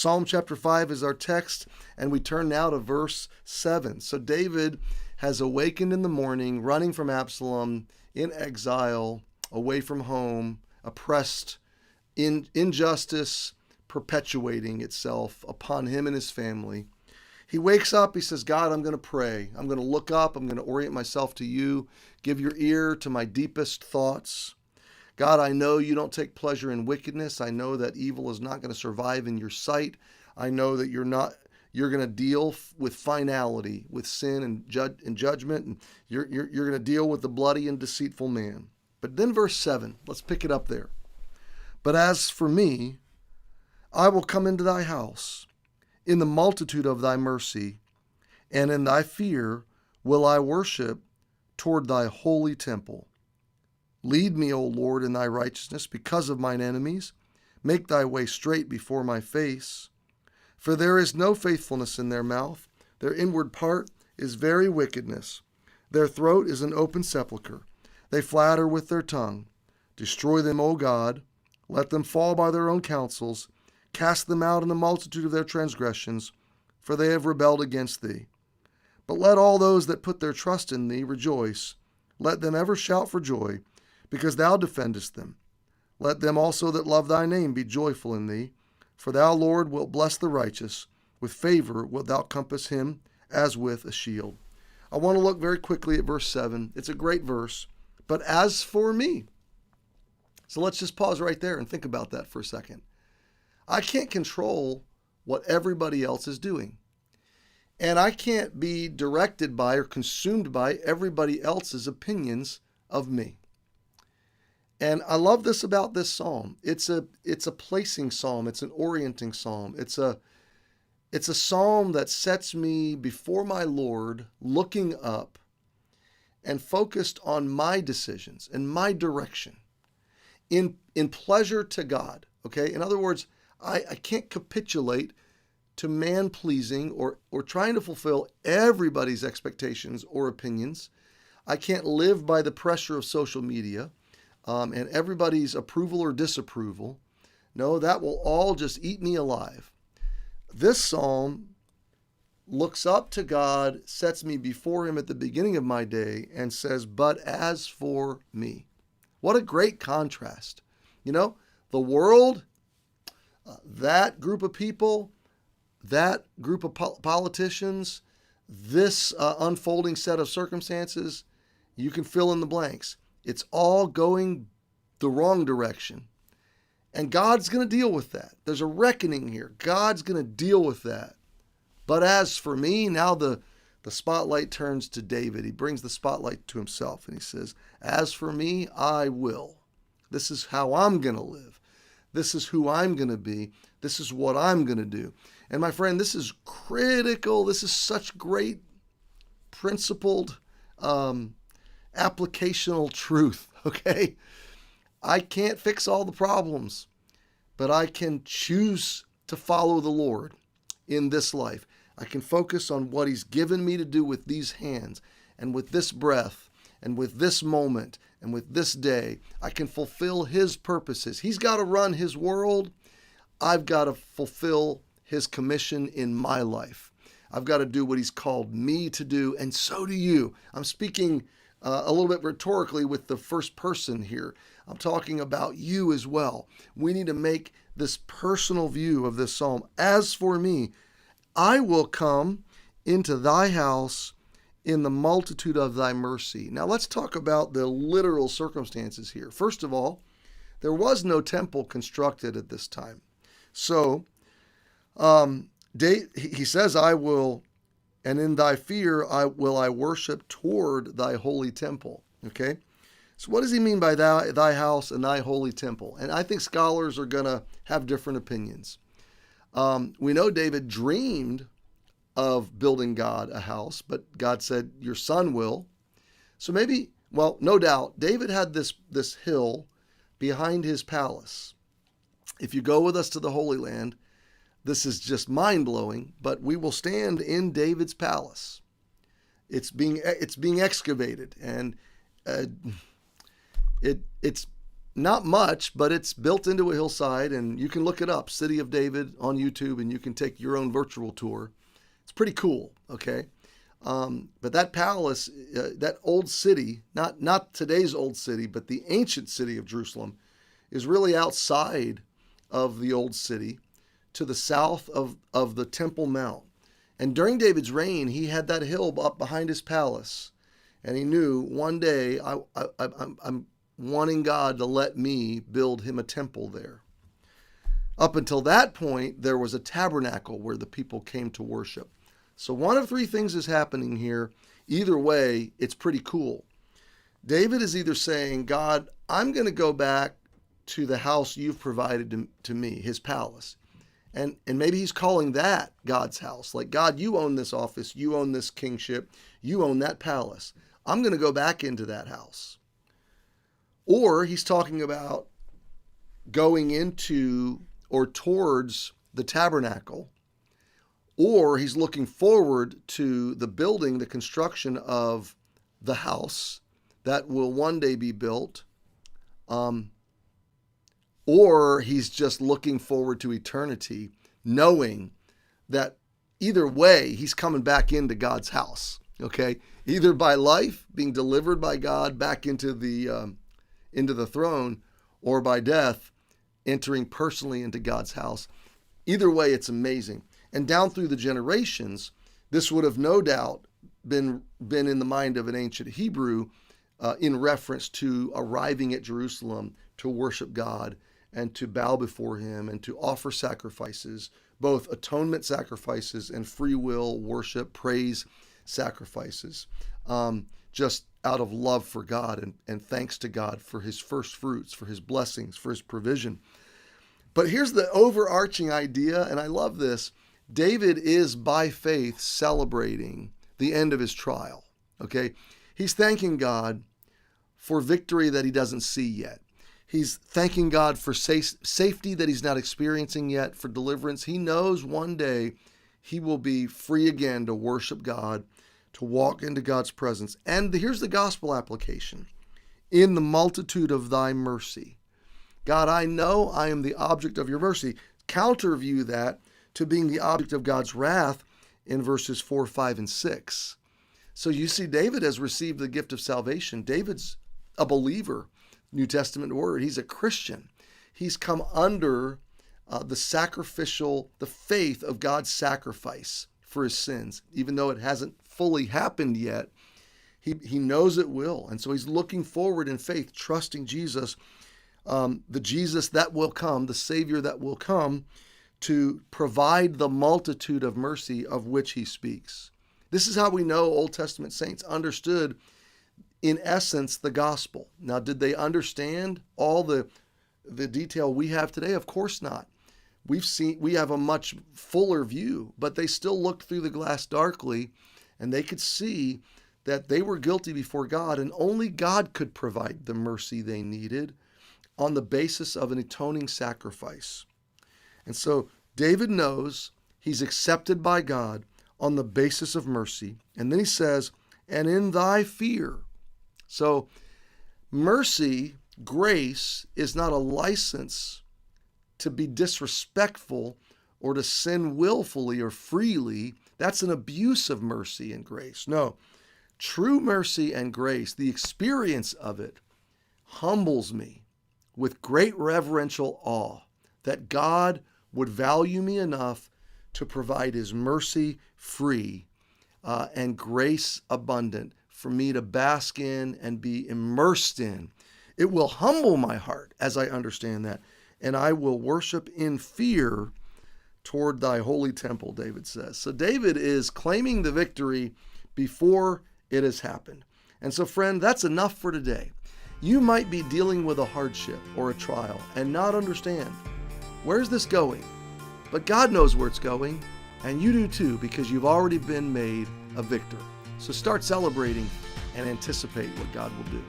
Psalm chapter 5 is our text, and we turn now to verse 7. So David has awakened in the morning, running from Absalom, in exile, away from home, oppressed, in injustice perpetuating itself upon him and his family. He wakes up, he says, God, I'm going to pray. I'm going to look up. I'm going to orient myself to you. Give your ear to my deepest thoughts. God, I know you don't take pleasure in wickedness. I know that evil is not going to survive in your sight. I know that you're going to deal with finality, with sin and judgment, and you're going to deal with the bloody and deceitful man. But then verse 7, let's pick it up there. But as for me, I will come into thy house in the multitude of thy mercy, and in thy fear will I worship toward thy holy temple. Lead me, O Lord, in thy righteousness because of mine enemies. Make thy way straight before my face. For there is no faithfulness in their mouth. Their inward part is very wickedness. Their throat is an open sepulchre. They flatter with their tongue. Destroy them, O God. Let them fall by their own counsels. Cast them out in the multitude of their transgressions, for they have rebelled against thee. But let all those that put their trust in thee rejoice. Let them ever shout for joy, because thou defendest them. Let them also that love thy name be joyful in thee. For thou, Lord, wilt bless the righteous. With favor wilt thou compass him as with a shield. I want to look very quickly at verse 7. It's a great verse. But as for me. So let's just pause right there and think about that for a second. I can't control what everybody else is doing. And I can't be directed by or consumed by everybody else's opinions of me. And I love this about this psalm. It's a placing psalm. It's an orienting psalm. It's a psalm that sets me before my Lord, looking up and focused on my decisions and my direction in pleasure to God. Okay? In other words, I can't capitulate to man-pleasing or trying to fulfill everybody's expectations or opinions. I can't live by the pressure of social media and everybody's approval or disapproval. No, that will all just eat me alive. This psalm looks up to God, sets me before him at the beginning of my day, and says, but as for me. What a great contrast. You know, the world, that group of people, that group of politicians, this unfolding set of circumstances, you can fill in the blanks. It's all going the wrong direction. And God's going to deal with that. There's a reckoning here. God's going to deal with that. But as for me, now the spotlight turns to David. He brings the spotlight to himself and he says, as for me, I will. This is how I'm going to live. This is who I'm going to be. This is what I'm going to do. And my friend, this is critical. This is such great principled applicational truth, okay? I can't fix all the problems, but I can choose to follow the Lord in this life. I can focus on what he's given me to do with these hands and with this breath and with this moment and with this day. I can fulfill his purposes. He's got to run his world. I've got to fulfill his commission in my life. I've got to do what he's called me to do, and so do you. I'm speaking a little bit rhetorically with the first person here. I'm talking about you as well. We need to make this personal view of this psalm. As for me, I will come into thy house in the multitude of thy mercy. Now let's talk about the literal circumstances here. First of all, there was no temple constructed at this time. So he says, I will, and in thy fear I worship toward thy holy temple. Okay? So what does he mean by thy house and thy holy temple? And I think scholars are going to have different opinions. We know David dreamed of building God a house, but God said, your son will. So maybe, well, no doubt, David had this hill behind his palace. If you go with us to the Holy Land, this is just mind-blowing, but we will stand in David's palace. It's being excavated, and it's not much, but it's built into a hillside, and you can look it up, City of David on YouTube, and you can take your own virtual tour. It's pretty cool, okay? But that palace, that old city, not today's old city, but the ancient city of Jerusalem, is really outside of the old city to the south of the Temple Mount. And during David's reign, he had that hill up behind his palace. And he knew one day I'm wanting God to let me build him a temple there. Up until that point, there was a tabernacle where the people came to worship. So one of three things is happening here. Either way, it's pretty cool. David is either saying, God, I'm going to go back to the house you've provided to me, his palace. And maybe he's calling that God's house. Like, God, you own this office. You own this kingship. You own that palace. I'm going to go back into that house. Or he's talking about going into or towards the tabernacle. Or he's looking forward to the building, the construction of the house that will one day be built. Or he's just looking forward to eternity, knowing that either way, he's coming back into God's house, okay? Either by life, being delivered by God back into the throne, or by death, entering personally into God's house. Either way, it's amazing. And down through the generations, this would have no doubt been in the mind of an ancient Hebrew in reference to arriving at Jerusalem to worship God and to bow before him and to offer sacrifices, both atonement sacrifices and free will worship, praise sacrifices, just out of love for God and thanks to God for his first fruits, for his blessings, for his provision. But here's the overarching idea, and I love this. David is, by faith, celebrating the end of his trial, okay? He's thanking God for victory that he doesn't see yet. He's thanking God for safety that he's not experiencing yet, for deliverance. He knows one day he will be free again to worship God, to walk into God's presence. And here's the gospel application. In the multitude of thy mercy. God, I know I am the object of your mercy. Counterview that to being the object of God's wrath in verses 4, 5, and 6. So you see, David has received the gift of salvation. David's a believer, New Testament word. He's a Christian. He's come under the faith of God's sacrifice for his sins. Even though it hasn't fully happened yet, he knows it will. And so he's looking forward in faith, trusting Jesus, the Jesus that will come, the Savior that will come, to provide the multitude of mercy of which he speaks. This is how we know Old Testament saints understood, in essence, the gospel. Now, did they understand all the detail we have today? Of course not. We have a much fuller view, but they still looked through the glass darkly, and they could see that they were guilty before God, and only God could provide the mercy they needed on the basis of an atoning sacrifice. And so David knows he's accepted by God on the basis of mercy. And then he says, and in thy fear. So mercy, grace, is not a license to be disrespectful or to sin willfully or freely. That's an abuse of mercy and grace. No, true mercy and grace, the experience of it, humbles me with great reverential awe that God would value me enough to provide his mercy free and grace abundant for me to bask in and be immersed in. It will humble my heart as I understand that, and I will worship in fear toward thy holy temple, David says. So David is claiming the victory before it has happened. And so, friend, that's enough for today. You might be dealing with a hardship or a trial and not understand, where's this going? But God knows where it's going, and you do too, because you've already been made a victor. So start celebrating and anticipate what God will do.